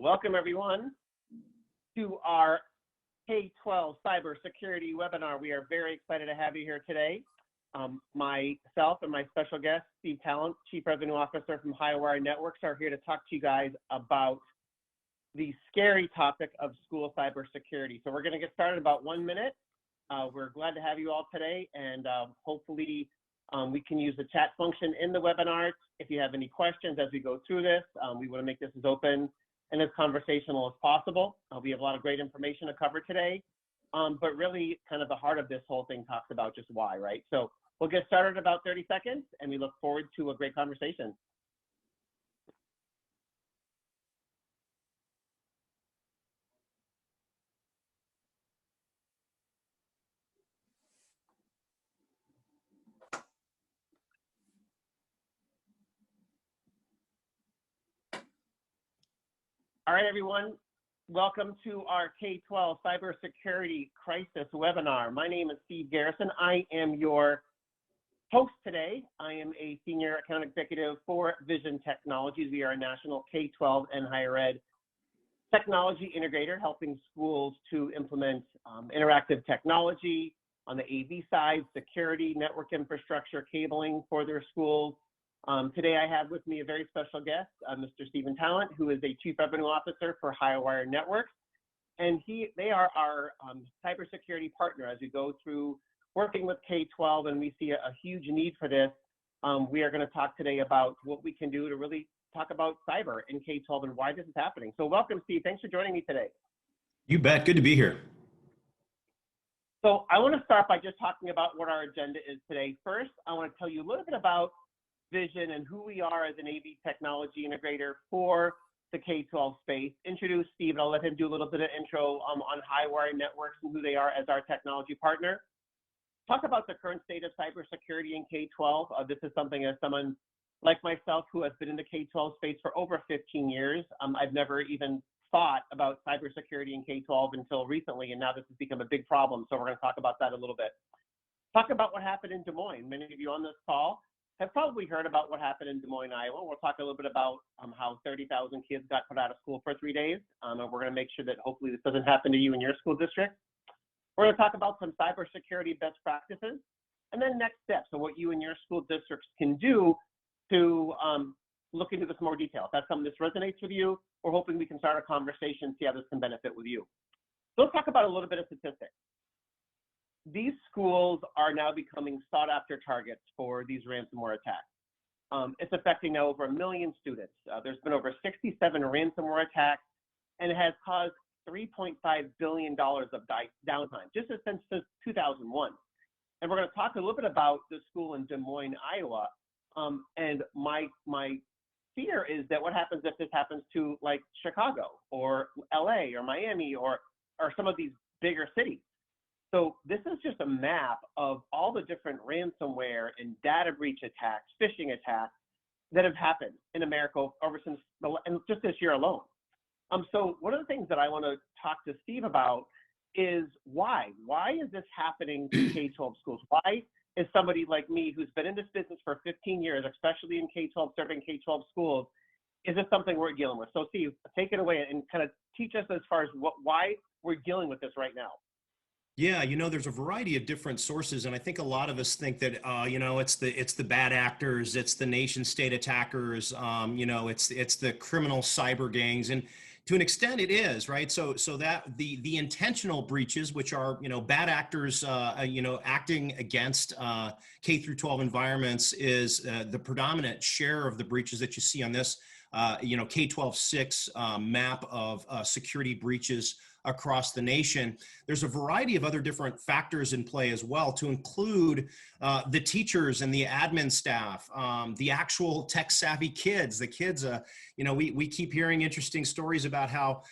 Welcome everyone to our K-12 cybersecurity webinar. We are very excited to have you here today. Myself and my special guest, Steve Tallent, Chief Revenue Officer from Highwire Networks, are here to talk to you guys about the scary topic of school cybersecurity. So we're going to get started in about 1 minute. We're glad to have you all today, and hopefully we can use the chat function in the webinar. If you have any questions as we go through this, we want to make this as open and as conversational as possible. We have a lot of great information to cover today, but really kind of the heart of this whole thing talks about just why, right? So we'll get started in about 30 seconds, and we look forward to a great conversation. All right, everyone, welcome to our K-12 Cybersecurity Crisis webinar. My name is Steve Garrison. I am your host today. I am a Senior Account Executive for Vision Technologies. We are a national K-12 and higher ed technology integrator, helping schools to implement interactive technology on the AV side, security, network infrastructure, cabling for their schools. Today I have with me a very special guest, Mr. Stephan Tallent, who is a Chief Revenue Officer for Highwire Networks. And they are our cybersecurity partner as we go through working with K-12, and we see a huge need for this. We are going to talk today about what we can do to really talk about cyber in K-12 and why this is happening. So welcome, Steve. Thanks for joining me today. You bet. Good to be here. So I want to start by just talking about what our agenda is today. First, I want to tell you a little bit about Vision and who we are as an AV technology integrator for the K-12 space. Introduce Steve, and I'll let him do a little bit of intro on Highwire Networks and who they are as our technology partner. Talk about the current state of cybersecurity in K-12. This is something as someone like myself who has been in the K-12 space for over 15 years. I've never even thought about cybersecurity in K-12 until recently, and now this has become a big problem. So we're going to talk about that a little bit. Talk about what happened in Des Moines. Many of you on this call have probably heard about what happened in Des Moines, Iowa. We'll talk a little bit about how 30,000 kids got put out of school for 3 days. And we're going to make sure that hopefully this doesn't happen to you in your school district. We're going to talk about some cybersecurity best practices and then next steps, so what you and your school districts can do to look into this in more detail. If that's something that resonates with you, we're hoping we can start a conversation, see how this can benefit with you. So let's talk about a little bit of statistics. These schools are now becoming sought-after targets for these ransomware attacks. It's affecting now over 1 million students. There's been over 67 ransomware attacks, and it has caused $3.5 billion of downtime, just since 2001. And we're going to talk a little bit about the school in Des Moines, Iowa. And my fear is that what happens if this happens to like Chicago or LA or Miami or some of these bigger cities. So this is just a map of all the different ransomware and data breach attacks, phishing attacks that have happened in America ever since just this year alone. So one of the things that I want to talk to Steve about is why? Why is this happening to K-12 schools? Why is somebody like me who's been in this business for 15 years, especially in K-12, serving K-12 schools, is this something we're dealing with? So Steve, take it away and kind of teach us as far as why we're dealing with this right now. Yeah, there's a variety of different sources, and I think a lot of us think that it's the bad actors, it's the nation state attackers, it's the criminal cyber gangs, and to an extent it is, right? So that the intentional breaches, which are bad actors acting against K through 12 environments, is the predominant share of the breaches that you see on this K-12 6 map of security breaches across the nation. There's a variety of other different factors in play as well, to include the teachers and the admin staff, the actual tech savvy kids. The kids, we keep hearing interesting stories about how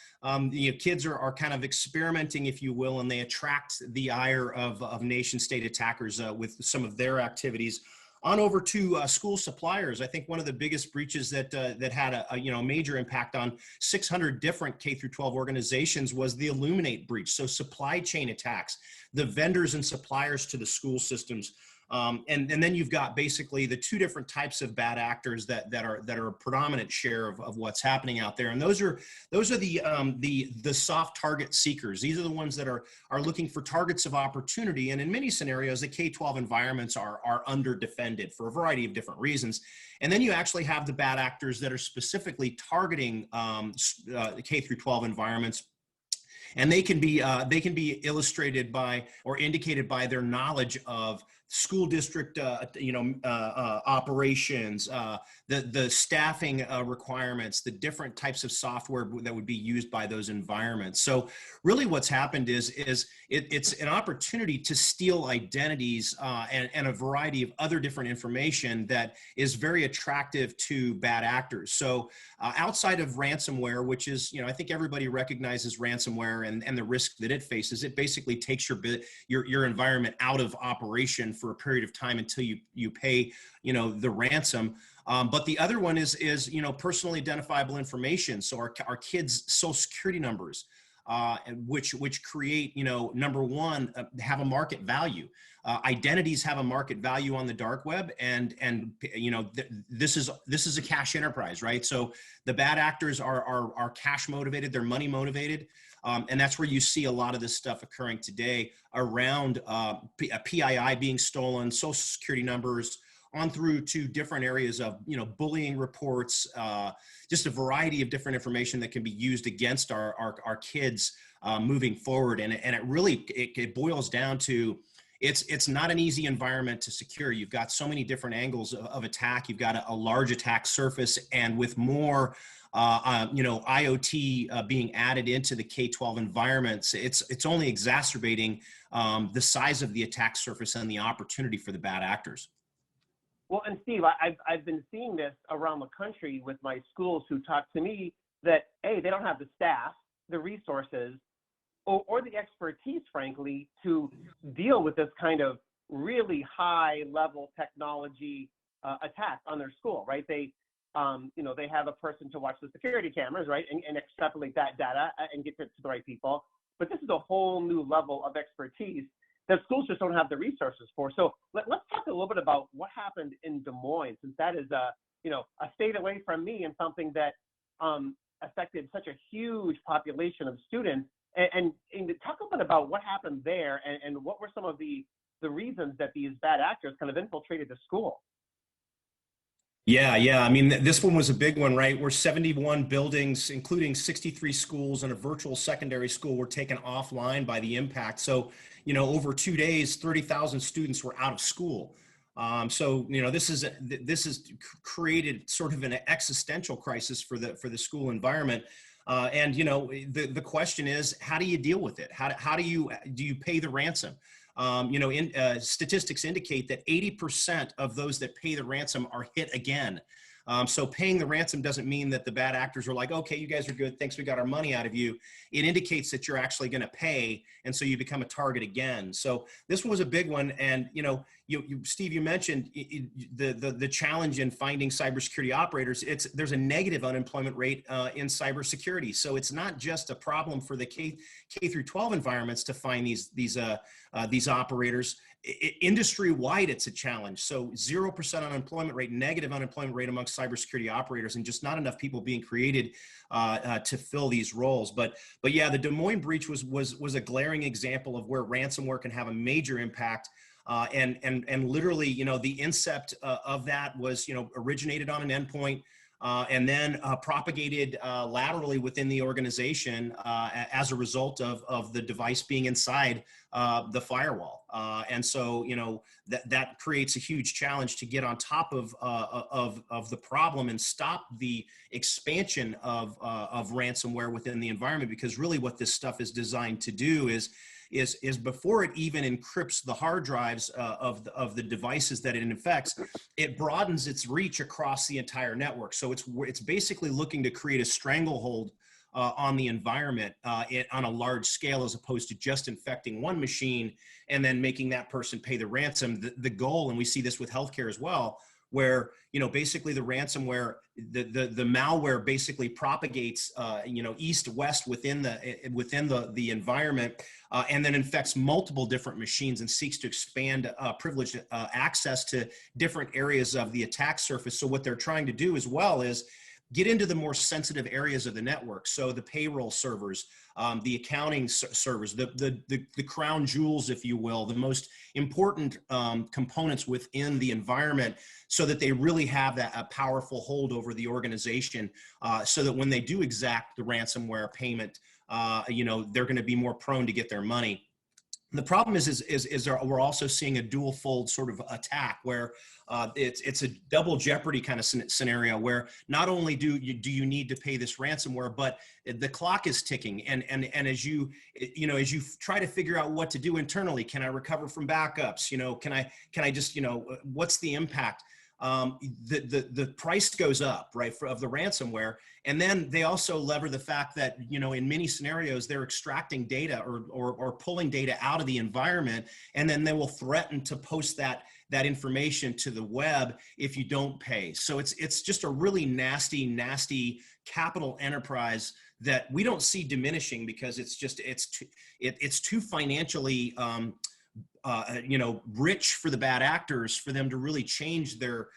kids are kind of experimenting, if you will, and they attract the ire of nation state attackers with some of their activities. On over to school suppliers. I think one of the biggest breaches that had a major impact on 600 different K through 12 organizations was the Illuminate breach. So supply chain attacks, the vendors and suppliers to the school systems And then you've got basically the two different types of bad actors that are a predominant share of what's happening out there. And those are the soft target seekers. These are the ones that are looking for targets of opportunity. And in many scenarios, the K-12 environments are under defended for a variety of different reasons. And then you actually have the bad actors that are specifically targeting K-12 environments. And they can be illustrated by or indicated by their knowledge of school district, operations, the staffing requirements, the different types of software that would be used by those environments. So really what's happened is it's an opportunity to steal identities and a variety of other different information that is very attractive to bad actors. So outside of ransomware, which is, I think everybody recognizes ransomware and the risk that it faces, it basically takes your environment out of operation for a period of time until you pay, the ransom. But the other one is personally identifiable information. So our kids' social security numbers, which create, number one, have a market value. Identities have a market value on the dark web, and this is a cash enterprise, right? So the bad actors are cash motivated, they're money motivated. And that's where you see a lot of this stuff occurring today around PII being stolen, social security numbers, on through to different areas of, bullying reports, just a variety of different information that can be used against our kids moving forward. And it really, it boils down to, it's not an easy environment to secure. You've got so many different angles of attack. You've got a large attack surface, and with more IoT being added into the K-12 environments, it's only exacerbating the size of the attack surface and the opportunity for the bad actors. Well, and Steve, I've been seeing this around the country with my schools who talk to me that, A, they don't have the staff, the resources, or the expertise, frankly, to deal with this kind of really high level technology attack on their school, right? They have a person to watch the security cameras, right, and extrapolate that data and get it to the right people. But this is a whole new level of expertise that schools just don't have the resources for. So let's talk a little bit about what happened in Des Moines, since that is a state away from me and something that affected such a huge population of students. And talk a bit about what happened there and what were some of the reasons that these bad actors kind of infiltrated the school. Yeah. I mean, this one was a big one, right? Where 71 buildings, including 63 schools and a virtual secondary school, were taken offline by the impact. So, over 2 days, 30,000 students were out of school. So, this has created sort of an existential crisis for the school environment. And the question is, how do you deal with it? How do you pay the ransom? Statistics indicate that 80% of those that pay the ransom are hit again. So paying the ransom doesn't mean that the bad actors are like, okay, you guys are good, thanks, we got our money out of you. It indicates that you're actually going to pay, and so you become a target again. So this was a big one, and Steve, you mentioned the challenge in finding cybersecurity operators. There's a negative unemployment rate in cybersecurity, so it's not just a problem for the K through 12 environments to find these operators. Industry-wide, it's a challenge. So 0% unemployment rate, negative unemployment rate amongst cybersecurity operators, and just not enough people being created to fill these roles. But yeah, the Des Moines breach was a glaring example of where ransomware can have a major impact. And literally, the incept of that was, originated on an endpoint, and then propagated laterally within the organization as a result of the device being inside the firewall. And so, that creates a huge challenge to get on top of the problem and stop the expansion of ransomware within the environment, because really what this stuff is designed to do is before it even encrypts the hard drives of the devices that it infects, it broadens its reach across the entire network. So it's basically looking to create a stranglehold on the environment on a large scale, as opposed to just infecting one machine and then making that person pay the ransom. The goal, and we see this with healthcare as well, where, you know, basically the ransomware, the malware basically propagates, you know, east west within the environment, and then infects multiple different machines and seeks to expand privileged access to different areas of the attack surface. So what they're trying to do as well is get into the more sensitive areas of the network. So the payroll servers, the accounting servers, the crown jewels, if you will, the most important components within the environment, so that they really have a powerful hold over the organization, so that when they do exact the ransomware payment, you know, they're going to be more prone to get their money. The problem is we're also seeing a dual fold sort of attack where it's a double jeopardy kind of scenario where not only do you need to pay this ransomware, but the clock is ticking. And as you try to figure out what to do internally, can I recover from backups? You know, can I just, you know, what's the impact? The price goes up, right, of the ransomware. And then they also lever the fact that, you know, in many scenarios, they're extracting data or pulling data out of the environment, and then they will threaten to post that information to the web if you don't pay. So it's just a really nasty capital enterprise that we don't see diminishing, because it's too financially you know, rich for the bad actors for them to really change their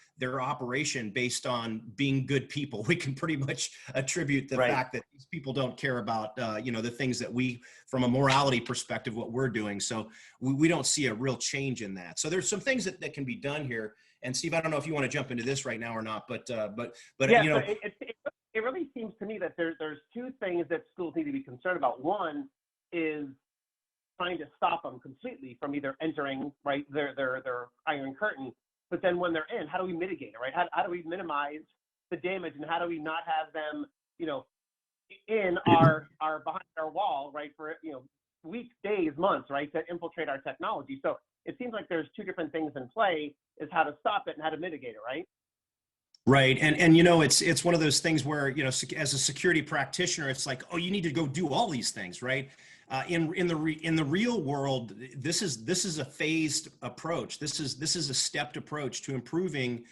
operation based on being good people. We can pretty much attribute the fact that these people don't care about, you know, the things that we, from a morality perspective, what we're doing. So we don't see a real change in that. So there's some things that can be done here. And Steve, I don't know if you want to jump into this right now or not, but yeah, you know, so it really seems to me that there's two things that schools need to be concerned about. One is trying to stop them completely from either entering, right, their iron curtain, but then when they're in, how do we mitigate it, right? How do we minimize the damage, and how do we not have them, you know, in our behind our wall, right, for, you know, weeks, days, months, right, to infiltrate our technology? So it seems like there's two different things in play, is how to stop it and how to mitigate it, right? Right. And you know, it's one of those things where, you know, as a security practitioner, it's like, oh, you need to go do all these things, right? In the real world, this is a phased approach. This is a stepped approach to improving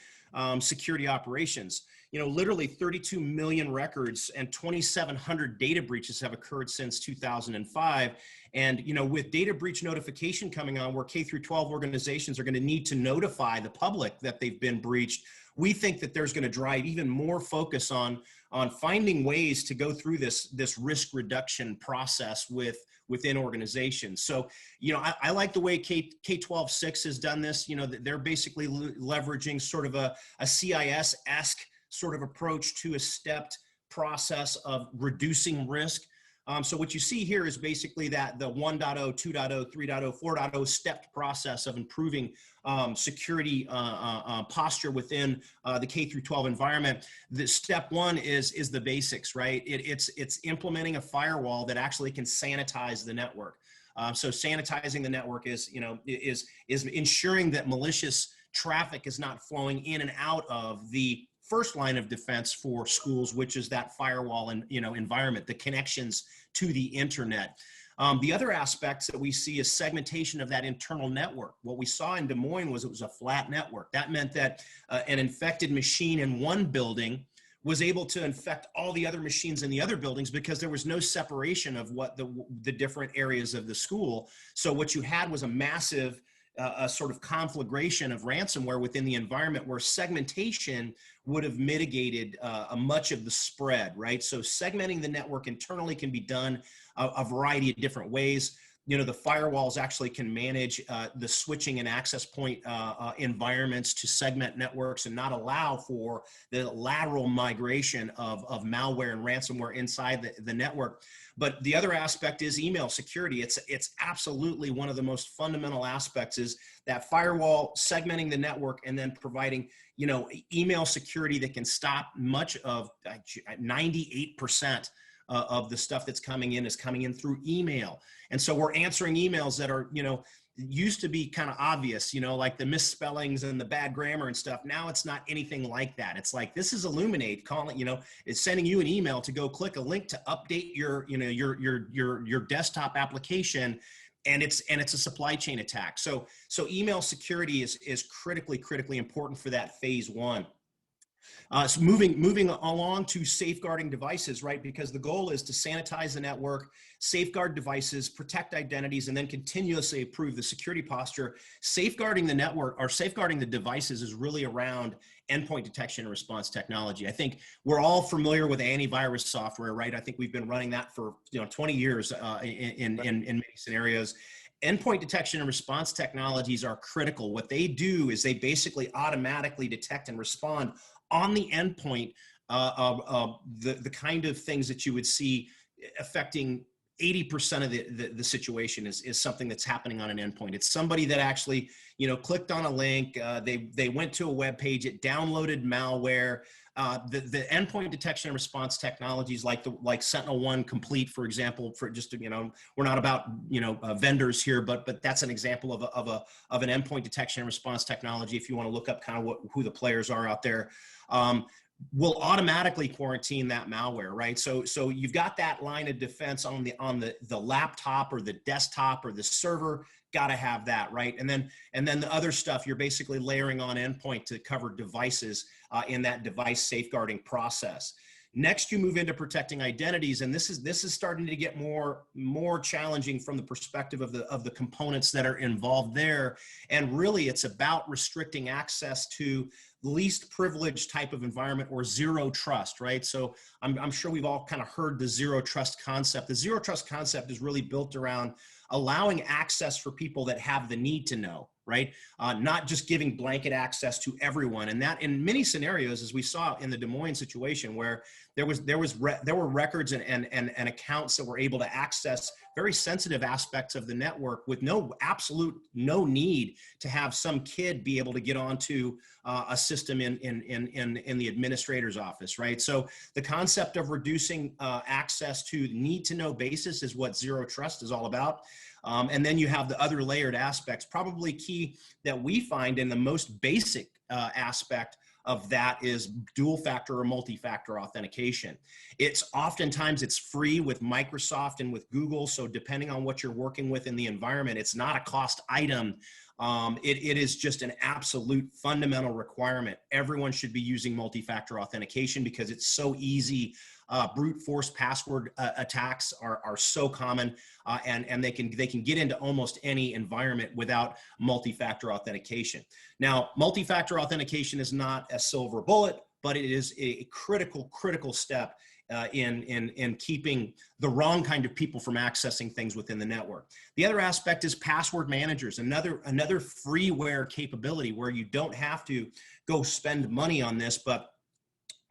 security operations. You know, literally 32 million records and 2,700 data breaches have occurred since 2005. And, you know, with data breach notification coming on, where K through 12 organizations are going to need to notify the public that they've been breached, we think that there's going to drive even more focus on finding ways to go through this risk reduction process within organizations. So, you know, I like the way K-12 6 has done this. You know, they're basically leveraging sort of a CIS-esque sort of approach to a stepped process of reducing risk. So what you see here is basically that the 1.0, 2.0, 3.0, 4.0 stepped process of improving security posture within the K through 12 environment. The step one is the basics, right? It's implementing a firewall that actually can sanitize the network. So sanitizing the network is, you know, is ensuring that malicious traffic is not flowing in and out of the first line of defense for schools, which is that firewall and, you know, environment, the connections to the internet. The other aspects that we see is segmentation of that internal network. What we saw in Des Moines was it was a flat network. That meant that an infected machine in one building was able to infect all the other machines in the other buildings because there was no separation of what the different areas of the school. So what you had was a massive a sort of conflagration of ransomware within the environment, where segmentation would have mitigated much of the spread, right? So segmenting the network internally can be done a variety of different ways. You know, the firewalls actually can manage the switching and access point environments to segment networks and not allow for the lateral migration of malware and ransomware inside the network. But the other aspect is email security. It's absolutely one of the most fundamental aspects, is that firewall segmenting the network and then providing, you know, email security that can stop much of 98% of the stuff that's coming in is coming in through email. And so we're answering emails that are, you know, used to be kind of obvious, you know, like the misspellings and the bad grammar and stuff. Now it's not anything like that. It's like, this is Illuminate calling, you know, it's sending you an email to go click a link to update your, you know, your desktop application. and it's a supply chain attack. So email security is critically important for that phase one. So moving along to safeguarding devices, right? Because the goal is to sanitize the network, safeguard devices, protect identities, and then continuously improve the security posture. Safeguarding the network or safeguarding the devices is really around endpoint detection and response technology. I think we're all familiar with antivirus software, right? I think we've been running that for 20 years in many scenarios. Endpoint detection and response technologies are critical. What they do is they basically automatically detect and respond on the endpoint the kind of things that you would see affecting 80% of the situation is something that's happening on an endpoint. It's somebody that actually, clicked on a link, they went to a web page, it downloaded malware. The endpoint detection and response technologies like Sentinel-1 Complete, for example, for just to, we're not about vendors here, but that's an example of an endpoint detection and response technology. If you want to look up kind of who the players are out there, will automatically quarantine that malware, right? So you've got that line of defense on the laptop or the desktop or the server. Got to have that, right? And then the other stuff, you're basically layering on endpoint to cover devices in that device safeguarding process. Next, you move into protecting identities, and this is starting to get more challenging from the perspective of the components that are involved there. And really, it's about restricting access to least privileged type of environment or zero trust, right? So I'm sure we've all kind of heard the zero trust concept. The zero trust concept is really built around allowing access for people that have the need to know, right? Not just giving blanket access to everyone. And that in many scenarios, as we saw in the Des Moines situation, where there were records and accounts that were able to access very sensitive aspects of the network with no need to have some kid be able to get onto a system in the administrator's office, right? So the concept of reducing access to need to know basis is what zero trust is all about. And then you have the other layered aspects. Probably key that we find in the most basic aspect of that is dual factor or multi-factor authentication. Oftentimes it's free with Microsoft and with Google. So depending on what you're working with in the environment, it's not a cost item. It is just an absolute fundamental requirement. Everyone should be using multi-factor authentication because it's so easy. Brute force password attacks are so common, and they can get into almost any environment without multi-factor authentication. Now, multi-factor authentication is not a silver bullet, but it is a critical step in keeping the wrong kind of people from accessing things within the network. The other aspect is password managers, another freeware capability where you don't have to go spend money on this, but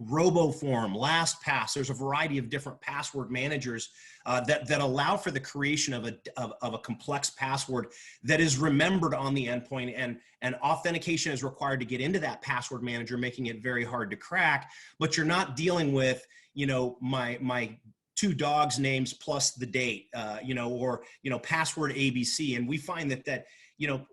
RoboForm, LastPass, there's a variety of different password managers that allow for the creation of a complex password that is remembered on the endpoint, and authentication is required to get into that password manager, making it very hard to crack. But you're not dealing with, my two dogs' names plus the date, or password ABC. And we find that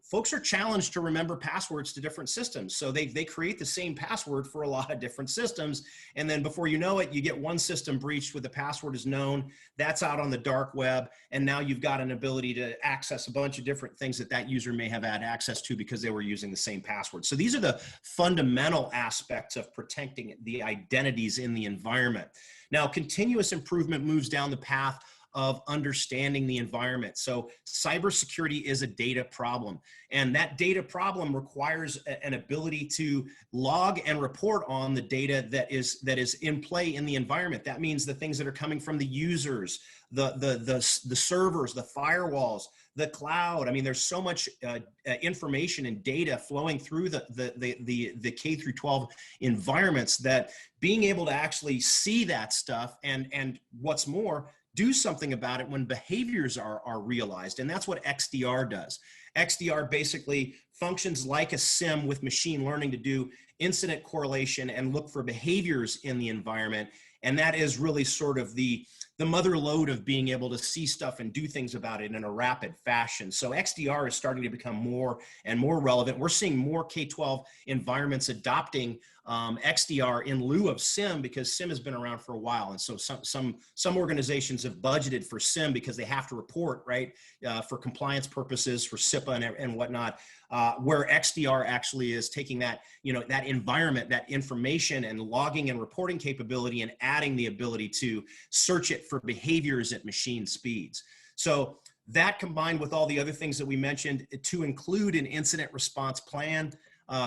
folks are challenged to remember passwords to different systems. So they create the same password for a lot of different systems. And then before you know it, you get one system breached where the password is known. That's out on the dark web. And now you've got an ability to access a bunch of different things that user may have had access to because they were using the same password. So these are the fundamental aspects of protecting the identities in the environment. Now, continuous improvement moves down the path of understanding the environment. So cybersecurity is a data problem, and that data problem requires an ability to log and report on the data that is in play in the environment. That means the things that are coming from the users, the servers, the firewalls, the cloud. I mean, there's so much information and data flowing through the K-12 environments that being able to actually see that stuff and what's more, do something about it when behaviors are realized. And that's what XDR does. XDR basically functions like a SIM with machine learning to do incident correlation and look for behaviors in the environment. And that is really sort of the mother lode of being able to see stuff and do things about it in a rapid fashion. So XDR is starting to become more and more relevant. We're seeing more K-12 environments adopting XDR in lieu of SIM, because SIM has been around for a while. And so some organizations have budgeted for SIM because they have to report, right, for compliance purposes, for SIPA and whatnot, where XDR actually is taking that, that environment, that information and logging and reporting capability and adding the ability to search it for behaviors at machine speeds. So that, combined with all the other things that we mentioned, to include an incident response plan,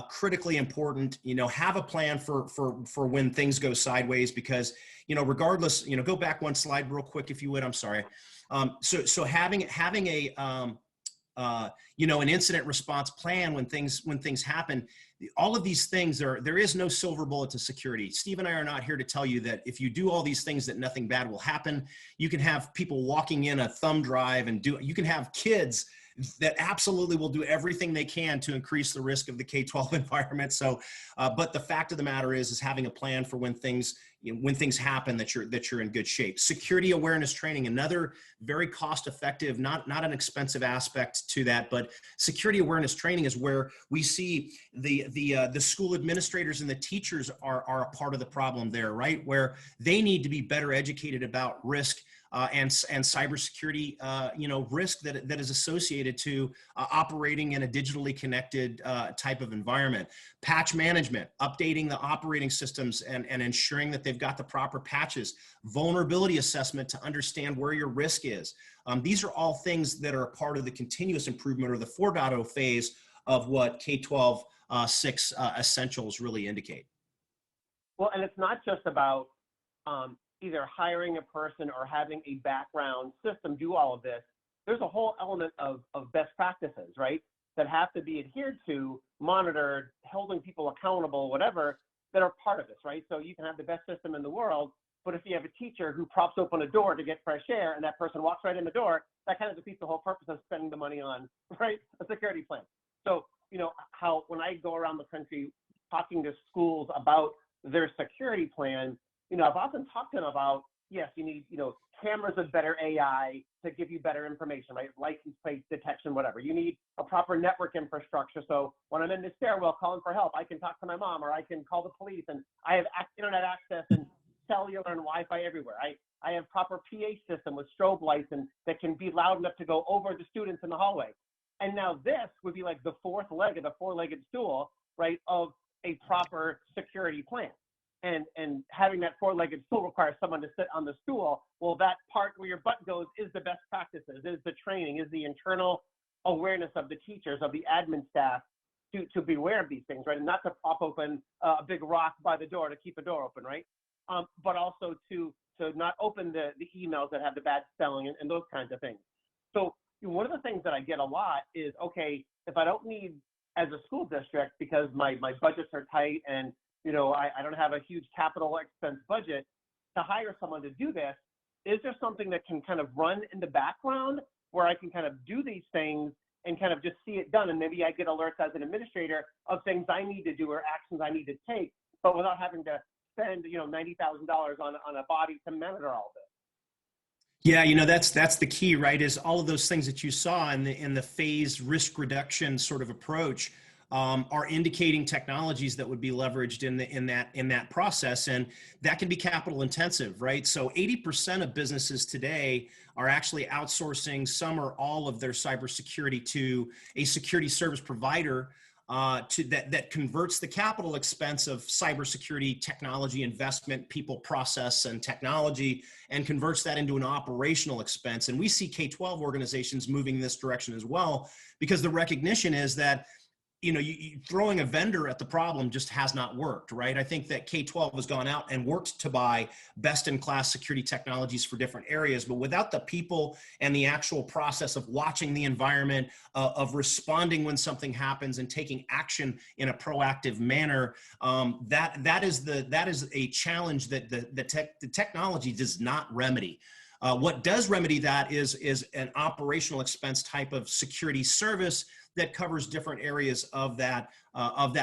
critically important. Have a plan for when things go sideways, because regardless, go back one slide real quick if you would. I'm sorry. So having a an incident response plan when things happen. All of these things, there is no silver bullet to security. Steve and I are not here to tell you that if you do all these things that nothing bad will happen. You can have people walking in a thumb drive and you can have kids that absolutely will do everything they can to increase the risk of the K-12 environment. So, but the fact of the matter is having a plan for when things happen, that you're in good shape. Security awareness training, another very cost-effective, not an expensive aspect to that, but security awareness training is where we see the school administrators and the teachers are a part of the problem there, right? Where they need to be better educated about risk. And cybersecurity, risk that is associated to operating in a digitally connected type of environment. Patch management, updating the operating systems and ensuring that they've got the proper patches. Vulnerability assessment to understand where your risk is. These are all things that are a part of the continuous improvement, or the 4.0 phase of what K-12 6 essentials really indicate. Well, and it's not just about either hiring a person or having a background system do all of this. There's a whole element of best practices, right, that have to be adhered to, monitored, holding people accountable, whatever, that are part of this, right? So you can have the best system in the world, but if you have a teacher who props open a door to get fresh air and that person walks right in the door, that kind of defeats the whole purpose of spending the money on, right, a security plan. So, how when I go around the country talking to schools about their security plan, I've often talked to them about, yes, you need, cameras with better AI to give you better information, right? License plate detection, whatever. You need a proper network infrastructure. So when I'm in the stairwell calling for help, I can talk to my mom, or I can call the police, and I have internet access and cellular and Wi-Fi everywhere. I have proper PA system with strobe lights and that can be loud enough to go over the students in the hallway. And now this would be like the fourth leg of the four-legged stool, right, of a proper security plan. And having that four-legged stool requires someone to sit on the stool. Well, that part where your butt goes is the best practices, is the training, is the internal awareness of the teachers, of the admin staff to be aware of these things, right? And not to prop open a big rock by the door to keep a door open, right? But also to not open the emails that have the bad spelling and those kinds of things. So one of the things that I get a lot is, okay, if I don't need, as a school district, because my budgets are tight and I don't have a huge capital expense budget to hire someone to do this, is there something that can kind of run in the background where I can kind of do these things and kind of just see it done? And maybe I get alerts as an administrator of things I need to do or actions I need to take, but without having to spend, $90,000 on a body to monitor all this. Yeah, that's the key, right? Is all of those things that you saw in the phased risk reduction sort of approach are indicating technologies that would be leveraged in that process, and that can be capital intensive, right? So 80% of businesses today are actually outsourcing some or all of their cybersecurity to a security service provider that converts the capital expense of cybersecurity technology investment, people, process, and technology, and converts that into an operational expense. And we see K-12 organizations moving in this direction as well, because the recognition is that throwing a vendor at the problem just has not worked, right? I think that K-12 has gone out and worked to buy best-in-class security technologies for different areas, but without the people and the actual process of watching the environment, of responding when something happens and taking action in a proactive manner, that is a challenge that the technology does not remedy. What does remedy that is an operational expense type of security service that covers different areas of that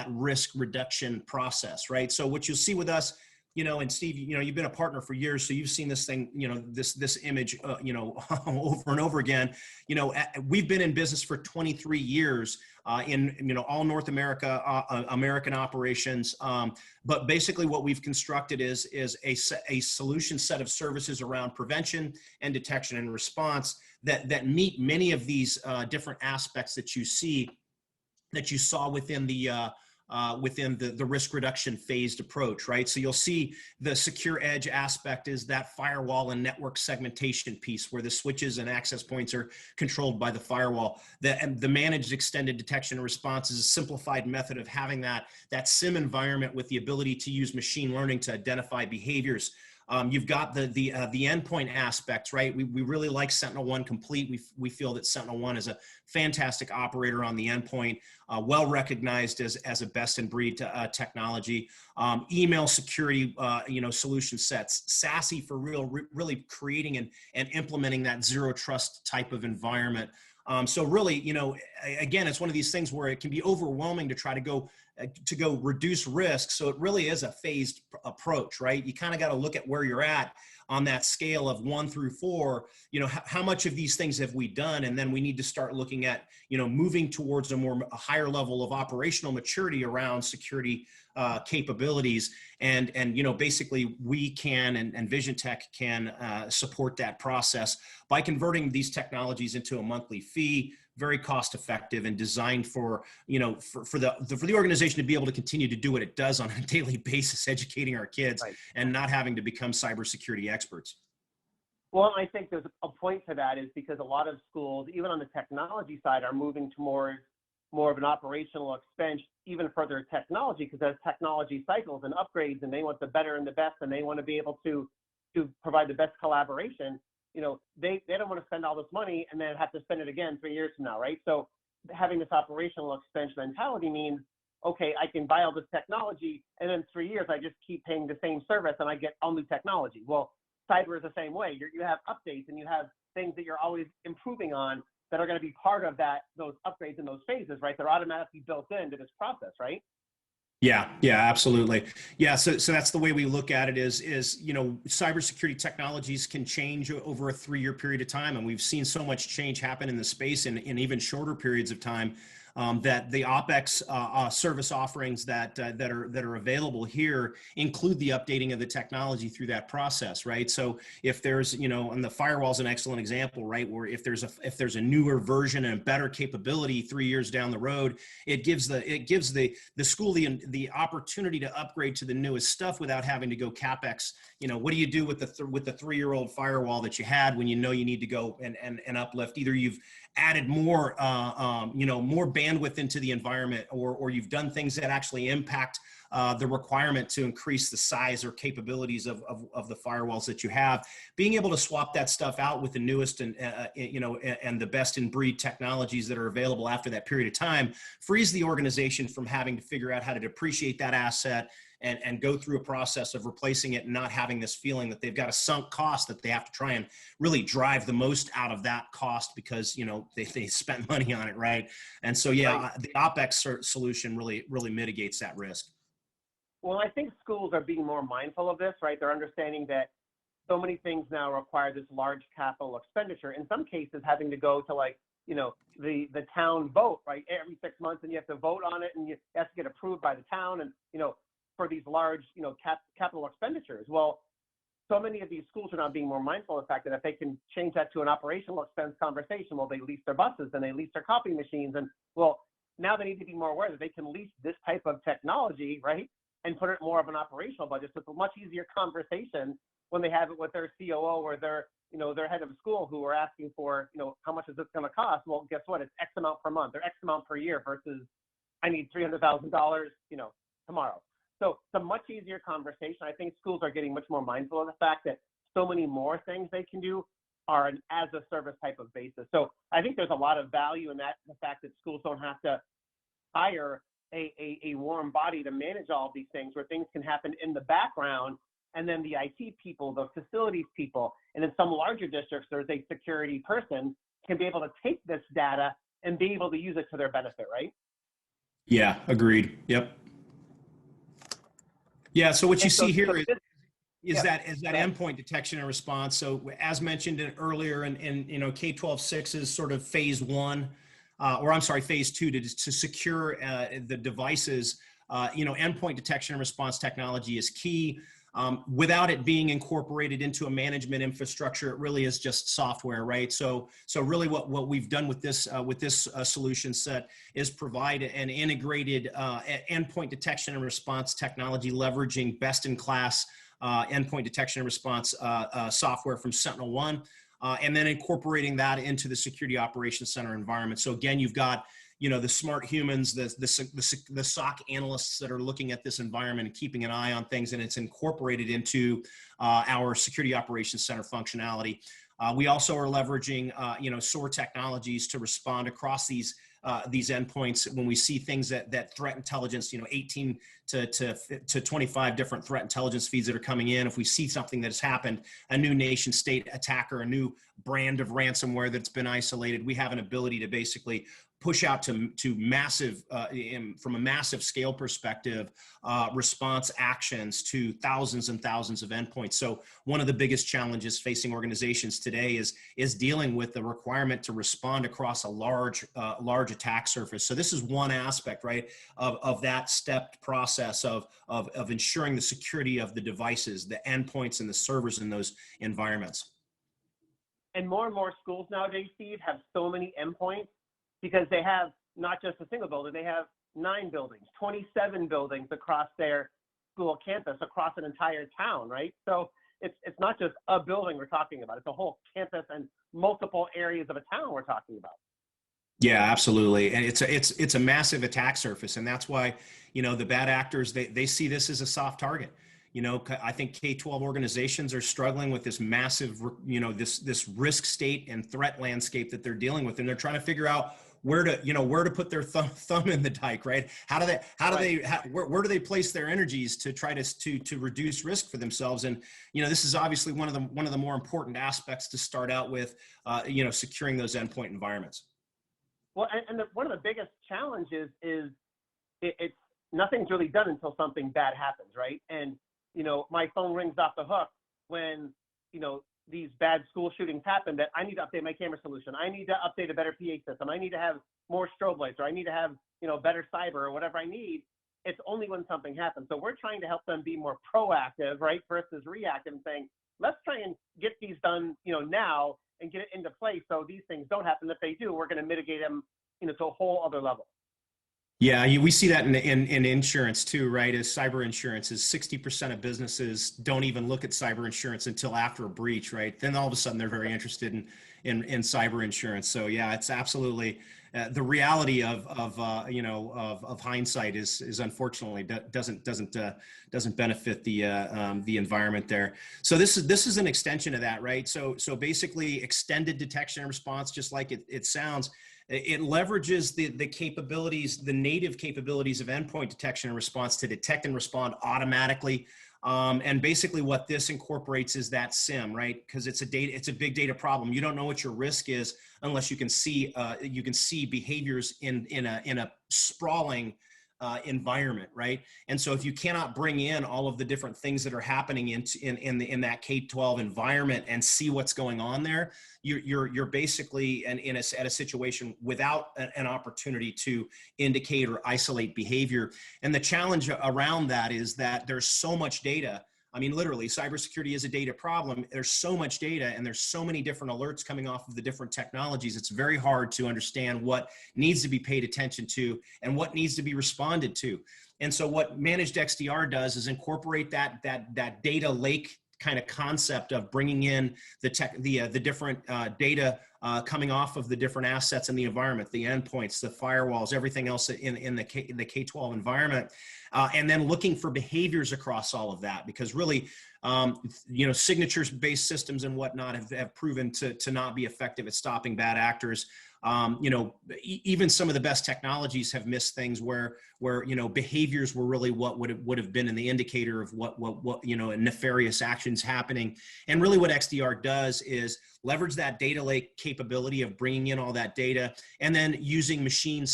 risk reduction process, right? So what you'll see with us, and Steve, you've been a partner for years, so you've seen this thing, this image, over and over again. We've been in business for 23 years in, all North America, American operations. But basically what we've constructed is a solution set of services around prevention and detection and response that meet many of these different aspects that you saw within the risk reduction phased approach, right? So you'll see the secure edge aspect is that firewall and network segmentation piece where the switches and access points are controlled by the firewall. The managed extended detection and response is a simplified method of having that SIM environment with the ability to use machine learning to identify behaviors. You've got the endpoint aspects, right? We really like SentinelOne Complete. We feel that SentinelOne is a fantastic operator on the endpoint, well recognized as a best in breed technology. Email security, solution sets, SASE for really creating and implementing that zero trust type of environment. So really, again, it's one of these things where it can be overwhelming to try to go reduce risk. So it really is a phased approach, right? You kind of got to look at where you're at on that scale of 1 through 4, how much of these things have we done? And then we need to start looking at, moving towards a higher level of operational maturity around security capabilities. And basically we can, and Vision Tech can support that process by converting these technologies into a monthly fee, very cost effective and designed for the organization to be able to continue to do what it does on a daily basis, educating our kids, right, and not having to become cybersecurity experts. Well, I think there's a point to that is because a lot of schools, even on the technology side, are moving towards more of an operational expense, even further technology, because as technology cycles and upgrades and they want the better and the best and they want to be able to provide the best collaboration, they don't want to spend all this money and then have to spend it again 3 years from now, right? So having this operational expense mentality means, okay, I can buy all this technology and in 3 years I just keep paying the same service and I get all new technology. Well, cyber is the same way. You have updates and you have things that you're always improving on that are going to be part of those upgrades and those phases, right? They're automatically built into this process, right? Yeah, absolutely. Yeah, so that's the way we look at it is cybersecurity technologies can change over a 3-year period of time, and we've seen so much change happen in the space in even shorter periods of time. That the OpEx service offerings that are available here include the updating of the technology through that process, right? So if there's, and the firewall is an excellent example, right? Where if there's a newer version and a better capability 3 years down the road, it gives the school the opportunity to upgrade to the newest stuff without having to go CapEx. What do you do with the 3-year-old firewall that you had when you need to go and uplift? Either you've added more bandwidth into the environment, or you've done things that actually impact the requirement to increase the size or capabilities of the firewalls that you have. Being able to swap that stuff out with the newest and the best in breed technologies that are available after that period of time frees the organization from having to figure out how to depreciate that asset and go through a process of replacing it and not having this feeling that they've got a sunk cost that they have to try and really drive the most out of that cost because, they spent money on it, right? And so, right. The OpEx solution really mitigates that risk. Well, I think schools are being more mindful of this, right? They're understanding that so many things now require this large capital expenditure. In some cases, having to go to the town vote, right? Every 6 months, and you have to vote on it, and it has to get approved by the town, and for these large, capital expenditures. Well, so many of these schools are now being more mindful of the fact that if they can change that to an operational expense conversation, well, they lease their buses and they lease their copy machines, and well, now they need to be more aware that they can lease this type of technology, right, and put it more of an operational budget. So it's a much easier conversation when they have it with their COO or their head of school who are asking for, how much is this going to cost? Well, guess what? It's X amount per month or X amount per year versus I need $300,000, tomorrow. So it's a much easier conversation. I think schools are getting much more mindful of the fact that so many more things they can do are an as a service type of basis. So I think there's a lot of value in that, the fact that schools don't have to hire a warm body to manage all of these things, where things can happen in the background, and then the IT people, the facilities people, and in some larger districts, there's a security person can be able to take this data and be able to use it to their benefit, right? Yeah, agreed. Yep. Yeah, so what you And see so here this, is yeah, that go ahead. endpoint detection and response. So as mentioned earlier in you know, K-12 6 is sort of phase one, or I'm sorry, phase two to secure the devices. You know, endpoint detection and response technology is key. Without it being incorporated into a management infrastructure, it really is just software, right? So really what we've done with this solution set is provide an integrated endpoint detection and response technology, leveraging best-in-class endpoint detection and response software from SentinelOne, and then incorporating that into the Security Operations Center environment. So again, you've got, you know, the smart humans, the SOC analysts that are looking at this environment and keeping an eye on things, and it's incorporated into our Security Operations Center functionality. We also are leveraging, you know, SOAR technologies to respond across these endpoints when we see things that threat intelligence, you know, 18 to 25 different threat intelligence feeds that are coming in. If we see something that has happened, a new nation state attacker, a new brand of ransomware that's been isolated, we have an ability to basically push out to massive, from a massive scale perspective, response actions to thousands and thousands of endpoints. So one of the biggest challenges facing organizations today is dealing with the requirement to respond across a large attack surface. So this is one aspect, right, of that stepped process of ensuring the security of the devices, the endpoints, and the servers in those environments. And more schools nowadays, Steve, have so many endpoints because they have not just a single building, they have 9 buildings, 27 buildings across their school campus, across an entire town, right? So it's not just a building we're talking about, it's a whole campus and multiple areas of a town we're talking about. Yeah, absolutely. And it's a massive attack surface. And that's why, you know, the bad actors, they see this as a soft target. You know, I think K-12 organizations are struggling with this massive, you know, this risk state and threat landscape that they're dealing with. And they're trying to figure out where to put their thumb in the dike, right? Where do they place their energies to try to reduce risk for themselves? And, you know, this is obviously one of the more important aspects to start out with, you know, securing those endpoint environments. Well, and one of the biggest challenges is it's nothing's really done until something bad happens, right? And, you know, my phone rings off the hook when, you know, these bad school shootings happen that I need to update my camera solution. I need to update a better PA system. I need to have more strobe lights, or I need to have, you know, better cyber or whatever I need. It's only when something happens. So we're trying to help them be more proactive, right, versus reactive, and saying, let's try and get these done, you know, now and get it into place so these things don't happen. If they do, we're going to mitigate them, you know, to a whole other level. Yeah, we see that in insurance too, right? As cyber insurance is 60% of businesses don't even look at cyber insurance until after a breach, right? Then all of a sudden they're very interested in cyber insurance. So yeah, it's absolutely the reality of hindsight is unfortunately doesn't benefit the environment there. So this is an extension of that, right? So basically extended detection and response, just like it sounds. It leverages the capabilities, the native capabilities of endpoint detection and response to detect and respond automatically. And basically what this incorporates is that SIM, right? Because it's a big data problem. You don't know what your risk is unless you can see behaviors in a sprawling environment, right? And so if you cannot bring in all of the different things that are happening in that K-12 environment and see what's going on there, you're basically at a situation without an opportunity to indicate or isolate behavior. And the challenge around that is that there's so much data. I mean, literally, cybersecurity is a data problem. There's so much data and there's so many different alerts coming off of the different technologies. It's very hard to understand what needs to be paid attention to and what needs to be responded to. And so what Managed XDR does is incorporate that data lake kind of concept of bringing in the different data coming off of the different assets in the environment, the endpoints, the firewalls, everything else in the K-12 environment, and then looking for behaviors across all of that. Because really, signatures-based systems and whatnot have proven to not be effective at stopping bad actors. Even some of the best technologies have missed things where behaviors were really what would have been in the indicator of what nefarious actions happening. And really what XDR does is leverage that data lake capability of bringing in all that data and then using machine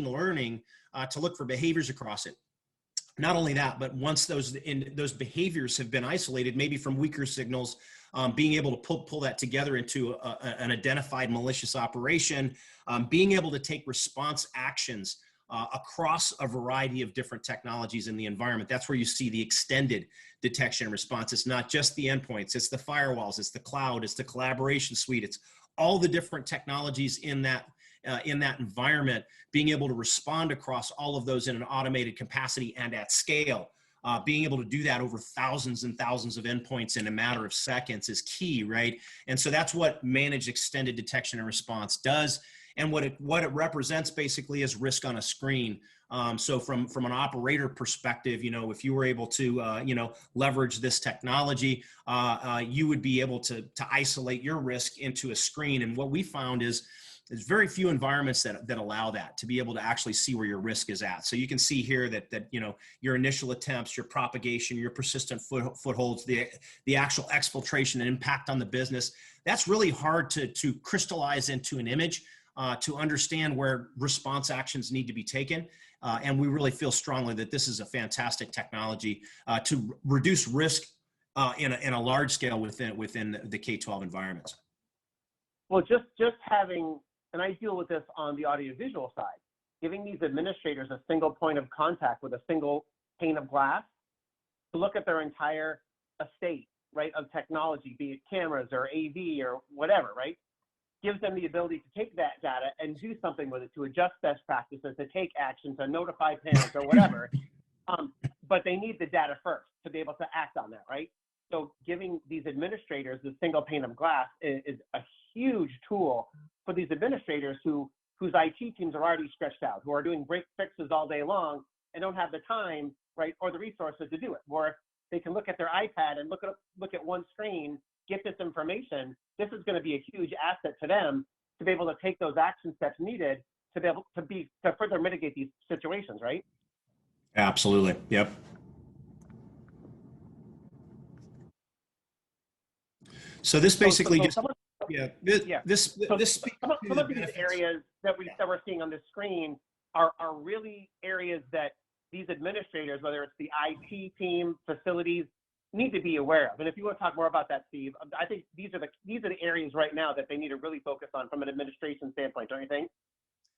learning to look for behaviors across it. Not only that, but once those behaviors have been isolated, maybe from weaker signals, being able to pull that together into an identified malicious operation, being able to take response actions across a variety of different technologies in the environment. That's where you see the extended detection and response. It's not just the endpoints, it's the firewalls, it's the cloud, it's the collaboration suite, it's all the different technologies in that environment, being able to respond across all of those in an automated capacity and at scale. Being able to do that over thousands and thousands of endpoints in a matter of seconds is key, right? And so that's what managed extended detection and response does. And what it represents basically is risk on a screen. So from an operator perspective, if you were able to, leverage this technology, you would be able to isolate your risk into a screen. And what we found is there's very few environments that allow that, to be able to actually see where your risk is at. So you can see here that your initial attempts, your propagation, your persistent footholds, the actual exfiltration and impact on the business. That's really hard to crystallize into an image to understand where response actions need to be taken. And we really feel strongly that this is a fantastic technology to reduce risk in a large scale within the K-12 environments. Well, just having, and I deal with this on the audiovisual side, giving these administrators a single point of contact with a single pane of glass to look at their entire estate, right, of technology, be it cameras or AV or whatever, right, gives them the ability to take that data and do something with it, to adjust best practices, to take action, to notify parents or whatever. But they need the data first to be able to act on that, right? So giving these administrators the single pane of glass is a huge tool for these administrators whose IT teams are already stretched out, who are doing break fixes all day long and don't have the time, right, or the resources to do it. Or they can look at their iPad and look at one screen, get this information. This is going to be a huge asset to them to be able to take those action steps needed to be able to further mitigate these situations, right? Absolutely. Yep. So this basically Some some of these areas that we're seeing on the screen are really areas that these administrators, whether it's the IT team, facilities, need to be aware of. And if you want to talk more about that, Steve, I think these are the areas right now that they need to really focus on from an administration standpoint, don't you think?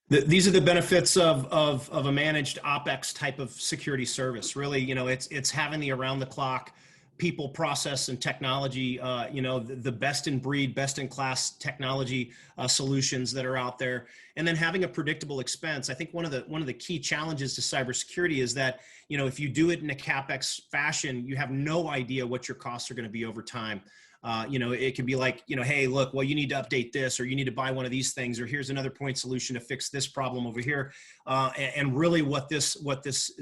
These are the benefits of a managed OpEx type of security service. Really, it's having the around the clock people, process, and technology, the best in breed, best in class technology solutions that are out there, and then having a predictable expense. I think one of the key challenges to cybersecurity is that, if you do it in a CapEx fashion, you have no idea what your costs are going to be over time. It can be like, hey, look, well, you need to update this, or you need to buy one of these things, or here's another point solution to fix this problem over here. And really what this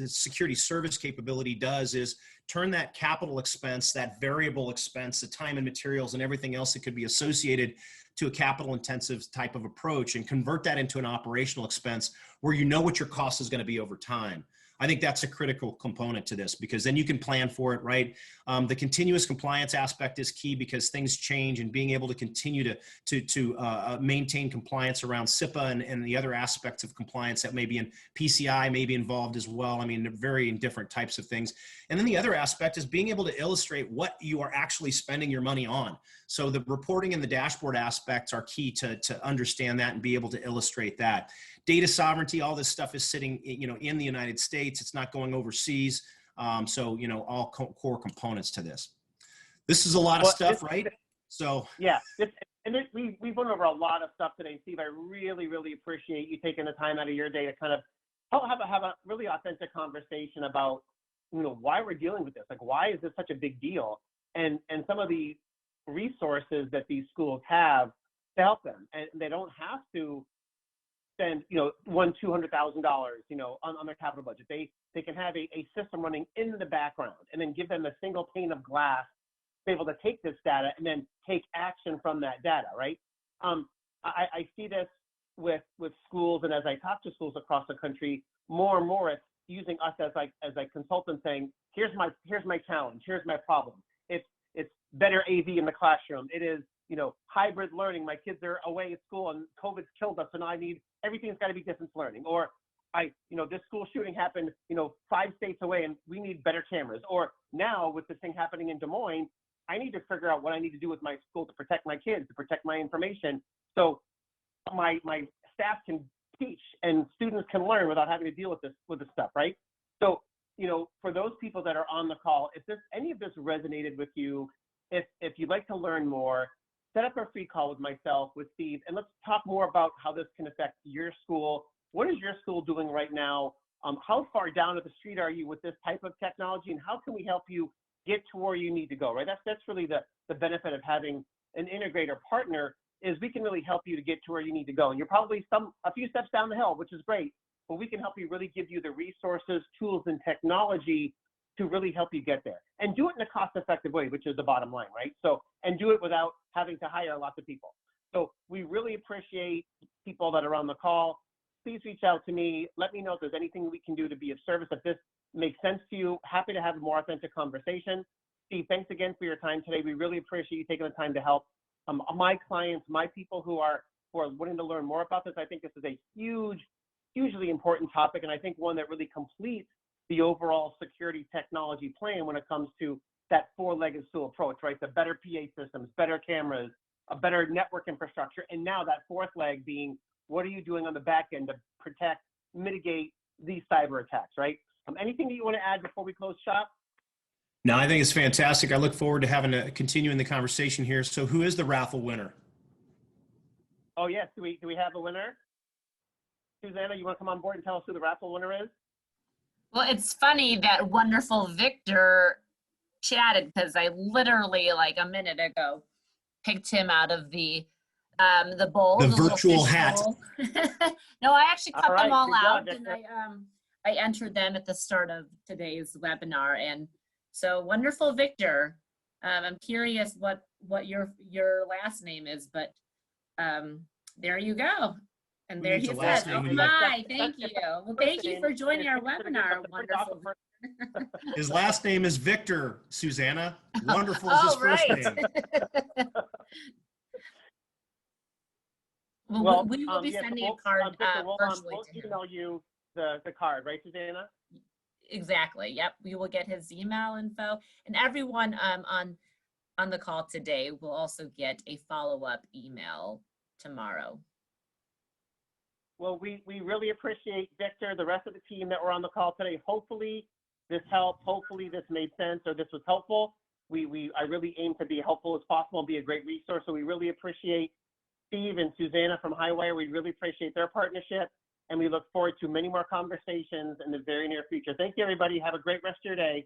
security service capability does is turn that capital expense, that variable expense, the time and materials and everything else that could be associated to a capital intensive type of approach, and convert that into an operational expense where you know what your cost is going to be over time. I think that's a critical component to this, because then you can plan for it, right? The continuous compliance aspect is key, because things change, and being able to continue to maintain compliance around SIPA and the other aspects of compliance that may be in PCI may be involved as well. I mean, varying different types of things. And then the other aspect is being able to illustrate what you are actually spending your money on. So the reporting and the dashboard aspects are key to understand that and be able to illustrate that. Data sovereignty, all this stuff is sitting, in the United States. It's not going overseas. So, all core components to this. This is a lot of stuff, right? So yeah, we've went over a lot of stuff today, Steve. I really, really appreciate you taking the time out of your day to kind of have a really authentic conversation about, why we're dealing with this. Like, why is this such a big deal? And some of the resources that these schools have to help them, and they don't have to spend, you know, $200,000, you know, on their capital budget. They can have a system running in the background and then give them a single pane of glass to be able to take this data and then take action from that data, right? I see this with schools, and as I talk to schools across the country, more and more it's using us as a consultant, saying, here's my challenge, here's my problem. It's better AV in the classroom. It is, you know, hybrid learning. My kids are away at school and COVID's killed us, and everything's got to be distance learning. Or you know, this school shooting happened, you know, 5 states away, and we need better cameras. Or now with this thing happening in Des Moines, I need to figure out what I need to do with my school to protect my kids, to protect my information, so my staff can teach and students can learn without having to deal with this stuff, right? So, you know, for those people that are on the call, if any of this resonated with you, if you'd like to learn more, set up a free call with myself, with Steve, and let's talk more about how this can affect your school. What is your school doing right now? How far down the street are you with this type of technology, and how can we help you get to where you need to go, right? That's really the benefit of having an integrator partner, is we can really help you to get to where you need to go. And you're probably a few steps down the hill, which is great, but we can help you really give you the resources, tools, and technology to really help you get there. And do it in a cost-effective way, which is the bottom line, right? So, and do it without having to hire lots of people. So we really appreciate people that are on the call. Please reach out to me. Let me know if there's anything we can do to be of service. If this makes sense to you, happy to have a more authentic conversation. Steve, thanks again for your time today. We really appreciate you taking the time to help my clients, my people who are wanting to learn more about this. I think this is a hugely important topic, and I think one that really completes the overall security technology plan when it comes to that four-legged stool approach, right? The better PA systems, better cameras, a better network infrastructure, and now that fourth leg being, what are you doing on the back end to protect, mitigate these cyber attacks, right? Anything that you want to add before we close shop? No, I think it's fantastic. I look forward to continuing the conversation here. So who is the raffle winner? Oh, yes. Do we have a winner? Susanna, you want to come on board and tell us who the raffle winner is? Well, it's funny that wonderful Victor chatted, because I literally like a minute ago picked him out of the bowl. The virtual hat. Bowl. No, I actually cut them all out, job, and I entered them at the start of today's webinar. And so wonderful Victor. I'm curious what your last name is, but there you go. And there he said, oh my, thank you. Well, thank you for joining our webinar, wonderful. His last name is Victor, Susanna. Wonderful is his first name. Well, we will be sending a card we'll email you the card, right, Susanna? Exactly. Yep. We will get his email info, and everyone on the call today will also get a follow-up email tomorrow. Well, we really appreciate Victor, the rest of the team that were on the call today. Hopefully this helped. Hopefully this made sense, or this was helpful. I really aim to be helpful as possible and be a great resource. So we really appreciate Steve and Susanna from Highwire. We really appreciate their partnership, and we look forward to many more conversations in the very near future. Thank you, everybody. Have a great rest of your day.